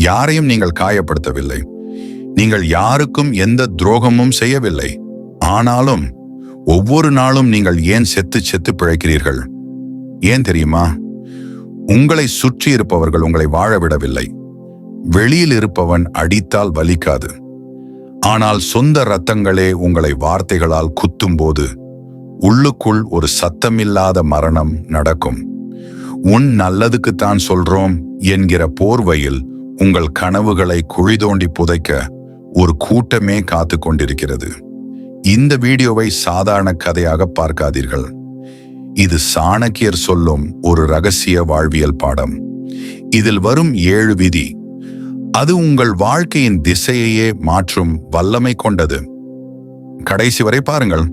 யாரையும் நீங்கள் காயப்படுத்தவில்லை. நீங்கள் யாருக்கும் எந்த துரோகமும் செய்யவில்லை. ஆனாலும் ஒவ்வொரு நாளும் நீங்கள் ஏன் செத்து செத்து பிழைக்கிறீர்கள்? ஏன் தெரியுமா? உங்களை சுற்றி இருப்பவர்கள் உங்களை வாழ விடவில்லை. வெளியில் இருப்பவன் அடித்தால் வலிக்காது. ஆனால் சொந்த இரத்தங்களே உங்களை வார்த்தைகளால் குத்தும்போது உள்ளுக்குள் ஒரு சத்தமில்லாத மரணம் நடக்கும். உன் நல்லதுக்குத்தான் சொல்றோம் என்கிற போர்வையில் உங்கள் கனவுகளை குழி தோண்டி புதைக்க ஒரு கூட்டமே காத்து கொண்டிருக்கிறது. இந்த வீடியோவை சாதாரண கதையாக பார்க்காதீர்கள். இது சாணக்கியர் சொல்லும் ஒரு ரகசிய வாழ்வியல் பாடம். இதில் வரும் 7 விதி, அது உங்கள் வாழ்க்கையின் திசையையே மாற்றும் வல்லமை கொண்டது. கடைசி வரை பாருங்கள்.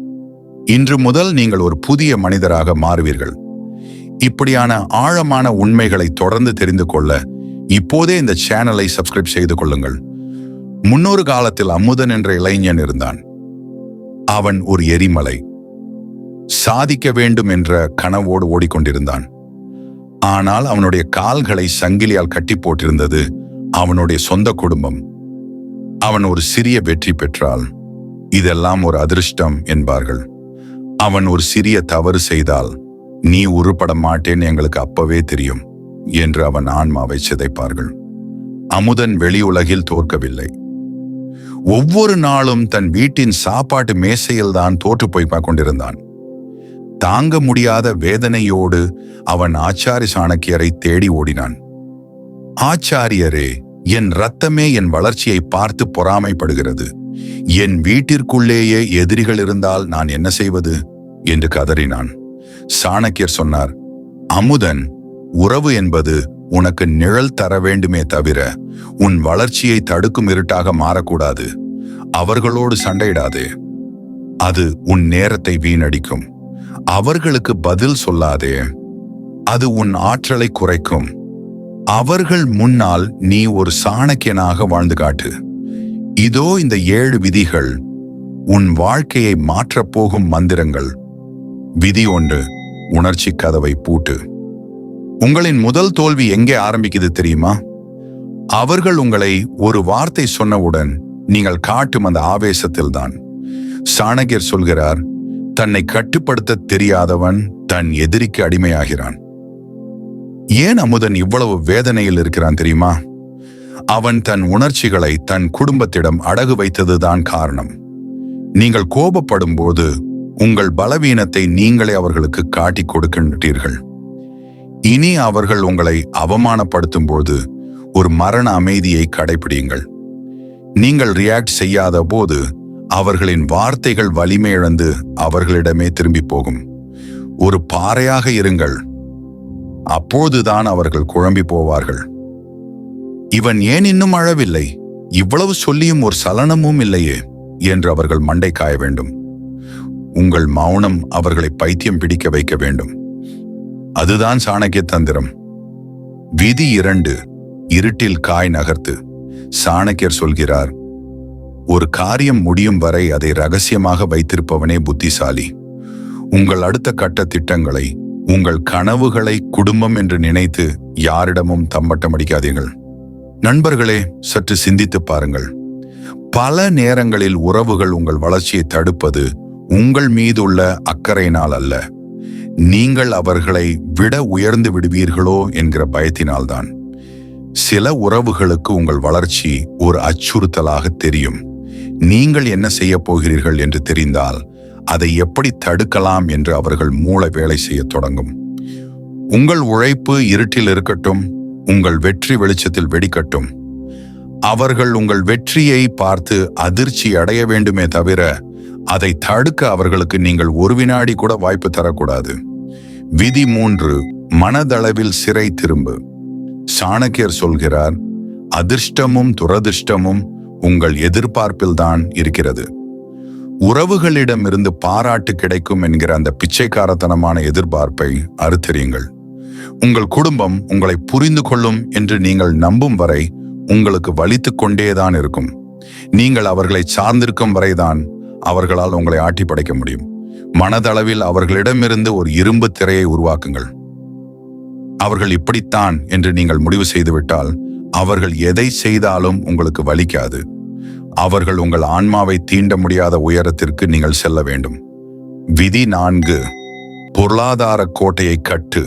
இன்று முதல் நீங்கள் ஒரு புதிய மனிதராக மாறுவீர்கள். இப்படியான ஆழமான உண்மைகளை தொடர்ந்து தெரிந்து கொள்ள இப்போதே இந்த சேனலை சப்ஸ்கிரைப் செய்து கொள்ளுங்கள். முன்னொரு காலத்தில் அமுதன் என்ற இளைஞன் இருந்தான். அவன் ஒரு எரிமலை. சாதிக்க வேண்டும் என்ற கனவோடு ஓடிக்கொண்டிருந்தான். ஆனால் அவனுடைய கால்களை சங்கிலியால் கட்டி போட்டிருந்தது அவனுடைய சொந்த குடும்பம். அவன் ஒரு சிறிய வெற்றி பெற்றால் இதெல்லாம் ஒரு அதிர்ஷ்டம் என்பார்கள். அவன் ஒரு சிறிய தவறு செய்தால் நீ உருப்பட மாட்டேன்னு எங்களுக்கு அப்பவே தெரியும் என்று அவன் ஆன்மாவை சிதைப்பார்கள். அமுதன் வெளி உலகில் தோற்கவில்லை. ஒவ்வொரு நாளும் தன் வீட்டின் சாப்பாட்டு மேசையில் தான் தோற்று போய் கொண்டிருந்தான். தாங்க முடியாத வேதனையோடு அவன் ஆச்சாரி சாணக்கியரை தேடி ஓடினான். ஆச்சாரியரே, என் இரத்தமே என் வளர்ச்சியை பார்த்து பொறாமைப்படுகிறது. என் வீட்டிற்குள்ளேயே எதிரிகள் இருந்தால் நான் என்ன செய்வது என்று கதறினான். சாணக்கியர் சொன்னார், அமுதன், உறவு என்பது உனக்கு நிழல் தர வேண்டுமே தவிர உன் வளர்ச்சியை தடுக்கும் இருட்டாக மாறக்கூடாது. அவர்களோடு சண்டையிடாதே. அது உன் நேரத்தை வீணடிக்கும். அவர்களுக்கு பதில் சொல்லாதே. அது உன் ஆற்றலை குறைக்கும். அவர்கள் முன்னால் நீ ஒரு சாணக்கியனாக வாழ்ந்து காட்டு. இதோ இந்த 7 விதிகள், உன் வாழ்க்கையை மாற்றப் போகும் மந்திரங்கள். விதி 1, உணர்ச்சி கதவை பூட்டு. உங்களின் முதல் தோல்வி எங்கே ஆரம்பிக்குது தெரியுமா? அவர்கள் உங்களை ஒரு வார்த்தை சொன்னவுடன் நீங்கள் காட்டும் அந்த ஆவேசத்தில்தான். சாணக்கியர் சொல்கிறார், தன்னை கட்டுப்படுத்த தெரியாதவன் தன் எதிரிக்கு அடிமையாகிறான். ஏன் அமுதன் இவ்வளவு வேதனையில் இருக்கிறான் தெரியுமா? அவன் தன் உணர்ச்சிகளை தன் குடும்பத்திடம் அடகு வைத்ததுதான் காரணம். நீங்கள் கோபப்படும் போது உங்கள் பலவீனத்தை நீங்களே அவர்களுக்கு காட்டிக் கொடுக்கின்றீர்கள். இனி அவர்கள் உங்களை அவமானப்படுத்தும் போது ஒரு மரண அமைதியை கடைபிடியுங்கள். நீங்கள் ரியாக்ட் செய்யாத போது அவர்களின் வார்த்தைகள் வலிமை இழந்து அவர்களிடமே திரும்பி போகும். ஒரு பாறையாக இருங்கள். அப்போதுதான் அவர்கள் குழம்பி போவார்கள். இவன் ஏன் இன்னும் அழவில்லை? இவ்வளவு சொல்லியும் ஒரு சலனமும் இல்லையே என்று அவர்கள் மண்டை காய வேண்டும். உங்கள் மௌனம் அவர்களை பைத்தியம் பிடிக்க வைக்க வேண்டும். அதுதான் சாணக்கிய தந்திரம். விதி 2, இருட்டில் காய் நகர்த்து. சாணக்கியர் சொல்கிறார், ஒரு காரியம் முடியும் வரை அதை ரகசியமாக வைத்திருப்பவனே புத்திசாலி. உங்கள் அடுத்த கட்ட திட்டங்களை, உங்கள் கனவுகளை குடும்பம் என்று நினைத்து யாரிடமும் தம்பட்டம் அடிக்காதீர்கள். நண்பர்களே, சற்று சிந்தித்து பாருங்கள். பல நேரங்களில் உறவுகள் உங்கள் வளர்ச்சியை தடுப்பது உங்கள் மீதுள்ள அக்கறையினால் அல்ல, நீங்கள் அவர்களை விட உயர்ந்து விடுவீர்களோ என்கிற பயத்தினால்தான். சில உறவுகளுக்கு உங்கள் வளர்ச்சி ஒரு அச்சுறுத்தலாக தெரியும். நீங்கள் என்ன செய்ய போகிறீர்கள் என்று தெரிந்தால் அதை எப்படி தடுக்கலாம் என்று அவர்கள் மூளை வேலை செய்ய தொடங்கும். உங்கள் உழைப்பு இருட்டில் இருக்கட்டும், உங்கள் வெற்றி வெளிச்சத்தில் வெடிக்கட்டும். அவர்கள் உங்கள் வெற்றியை பார்த்து அதிர்ச்சி அடைய வேண்டுமே தவிர அதை தடுக்க அவர்களுக்கு நீங்கள் ஒரு வினாடி கூட வாய்ப்பு தரக்கூடாது. விதி 3, மனதளவில் சிறை திரும்பு. சாணக்கியர் சொல்கிறார், அதிர்ஷ்டமும் துரதிர்ஷ்டமும் உங்கள் எதிர்பார்ப்பில்தான் இருக்கிறது. உறவுகளிடமிருந்து பாராட்டு கிடைக்கும் என்கிற அந்த பிச்சைக்காரத்தனமான எதிர்பார்ப்பை அறுத்தெறியுங்கள். உங்கள் குடும்பம் உங்களை புரிந்து கொள்ளும் என்று நீங்கள் நம்பும் வரை உங்களுக்கு வலித்துக் கொண்டேதான் இருக்கும். நீங்கள் அவர்களை சார்ந்திருக்கும் வரைதான் அவர்களால் உங்களை ஆட்டி படைக்க முடியும். மனதளவில் அவர்களிடமிருந்து ஒரு இரும்பு திரையை உருவாக்குங்கள். அவர்கள் இப்படித்தான் என்று நீங்கள் முடிவு செய்துவிட்டால் அவர்கள் எதை செய்தாலும் உங்களுக்கு வலிக்காது. அவர்கள் உங்கள் ஆன்மாவை தீண்ட முடியாத உயரத்திற்கு நீங்கள் செல்ல வேண்டும். விதி 4. பொருளாதார கோட்டையை கட்டு.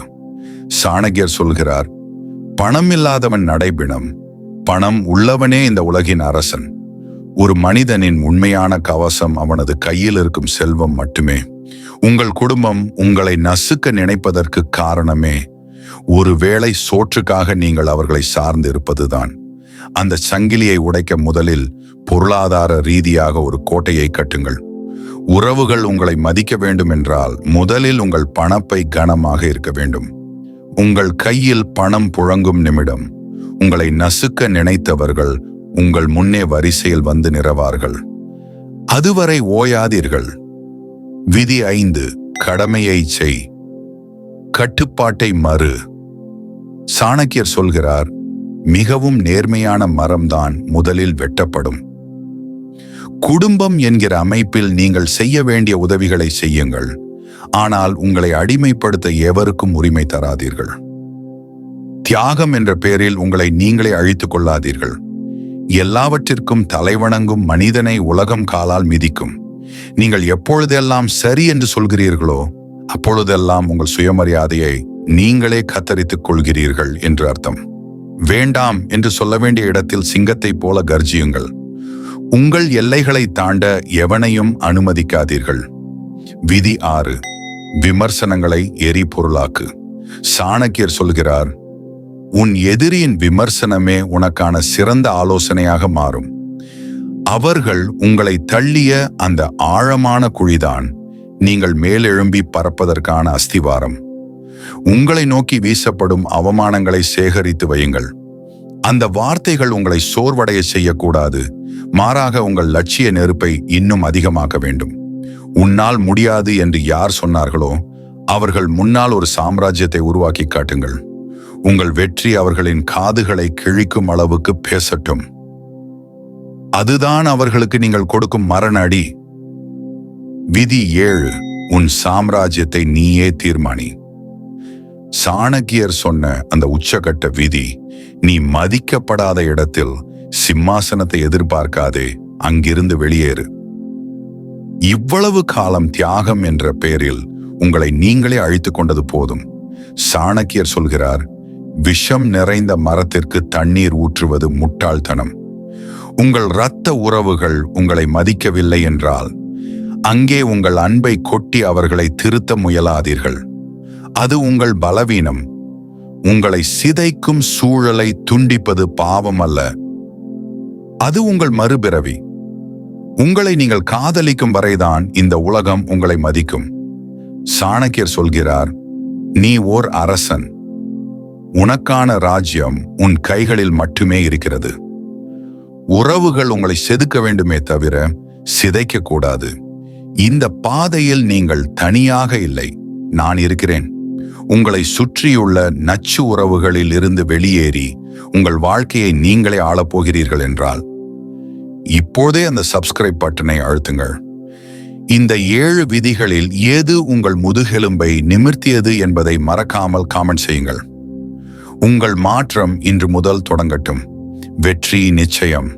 சாணக்கியர் சொல்கிறார், பணம் இல்லாதவன் நடைபிணம், பணம் உள்ளவனே இந்த உலகின் அரசன். ஒரு மனிதனின் உண்மையான கவசம் அவனது கையில் இருக்கும் செல்வம் மட்டுமே. உங்கள் குடும்பம் உங்களை நசுக்க நினைப்பதற்கு காரணமே ஒருவேளை சோற்றுக்காக நீங்கள் அவர்களை சார்ந்து இருப்பதுதான். அந்த சங்கிலியை உடைக்க முதலில் பொருளாதார ரீதியாக ஒரு கோட்டையை கட்டுங்கள். உறவுகள் உங்களை மதிக்க வேண்டும் என்றால் முதலில் உங்கள் பணப்பை கனமாக இருக்க வேண்டும். உங்கள் கையில் பணம் புழங்கும் நிமிடம் உங்களை நசுக்க நினைத்தவர்கள் உங்கள் முன்னே வரிசையில் வந்து நிறவார்கள். அதுவரை ஓயாதீர்கள். விதி 5. கடமையை செய், கட்டுப்பாட்டை மறு. சாணக்கியர் சொல்கிறார், மிகவும் நேர்மையான மரம்தான் முதலில் வெட்டப்படும். குடும்பம் என்கிற அமைப்பில் நீங்கள் செய்ய வேண்டிய உதவிகளை செய்யுங்கள். ஆனால் உங்களை அடிமைப்படுத்த எவருக்கும் உரிமை தராதீர்கள். தியாகம் என்ற பெயரில் உங்களை நீங்களே அழித்துக் கொள்ளாதீர்கள். எல்லாவற்றிற்கும் தலைவணங்கும் மனிதனை உலகம் காலால் மிதிக்கும். நீங்கள் எப்பொழுதெல்லாம் சரி என்று சொல்கிறீர்களோ அப்பொழுதெல்லாம் உங்கள் சுயமரியாதையை நீங்களே கத்தரித்துக் கொள்கிறீர்கள் என்று அர்த்தம். வேண்டாம் என்று சொல்ல வேண்டிய இடத்தில் சிங்கத்தை போல கர்ஜியுங்கள். உங்கள் எல்லைகளை தாண்ட எவனையும் அனுமதிக்காதீர்கள். விதி 6. விமர்சனங்களை எரிபொருளாக்கு. சாணக்கியர் சொல்கிறார், உன் எதிரியின் விமர்சனமே உனக்கான சிறந்த ஆலோசனையாக மாறும். அவர்கள் உங்களை தள்ளிய அந்த ஆழமான குழிதான் நீங்கள் மேலெழும்பி பறப்பதற்கான அஸ்திவாரம். உங்களை நோக்கி வீசப்படும் அவமானங்களை சேகரித்து வையுங்கள். அந்த வார்த்தைகள் உங்களை சோர்வடைய செய்யக்கூடாது. மாறாக உங்கள் லட்சிய நெருப்பை இன்னும் அதிகமாக்க வேண்டும். உன்னால் முடியாது என்று யார் சொன்னார்களோ அவர்கள் முன்னால் ஒரு சாம்ராஜ்யத்தை உருவாக்கி காட்டுங்கள். உங்கள் வெற்றி அவர்களின் காதுகளை கிழிக்கும் அளவுக்கு பேசட்டும். அதுதான் அவர்களுக்கு நீங்கள் கொடுக்கும் மரண அடி. விதி 7. உன் சாம்ராஜ்யத்தை நீயே தீர்மானி. சாணக்கியர் சொன்ன அந்த உச்சகட்ட விதி, நீ மதிக்கப்படாத இடத்தில் சிம்மாசனத்தை எதிர்பார்க்காதே, அங்கிருந்து வெளியேறு. இவ்வளவு காலம் தியாகம் என்ற பெயரில் உங்களை நீங்களே அழித்துக் கொண்டது போதும். சாணக்கியர் சொல்கிறார், விஷம் நிறைந்த மரத்திற்கு தண்ணீர் ஊற்றுவது முட்டாள்தனம். உங்கள் இரத்த உறவுகள் உங்களை மதிக்கவில்லை என்றால் அங்கே உங்கள் அன்பை கொட்டி அவர்களை திருத்த முயலாதீர்கள். அது உங்கள் பலவீனம். உங்களை சிதைக்கும் சூழலை துண்டிப்பது பாவம் அல்ல, அது உங்கள் மறுபிறவி. உங்களை நீங்கள் காதலிக்கும் வரைதான் இந்த உலகம் உங்களை மதிக்கும். சாணக்கியர் சொல்கிறார், நீ ஓர் அரசன். உனக்கான ராஜ்யம் உன் கைகளில் மட்டுமே இருக்கிறது. உறவுகள் உங்களை செதுக்க வேண்டுமே தவிர சிதைக்க கூடாது. இந்த பாதையில் நீங்கள் தனியாக இல்லை, நான் இருக்கிறேன். உங்களை சுற்றியுள்ள நச்சு உறவுகளில் இருந்து வெளியேறி உங்கள் வாழ்க்கையை நீங்களே ஆளப்போகிறீர்கள் என்றால் இப்போதே அந்த சப்ஸ்கிரைப் பட்டனை அழுத்துங்கள். இந்த 7 விதிகளில் எது உங்கள் முதுகெலும்பை நிமிர்த்தியது என்பதை மறக்காமல் காமெண்ட் செய்யுங்கள். உங்கள் மாற்றம் இன்று முதல் தொடங்கட்டும். வெற்றி நிச்சயம்.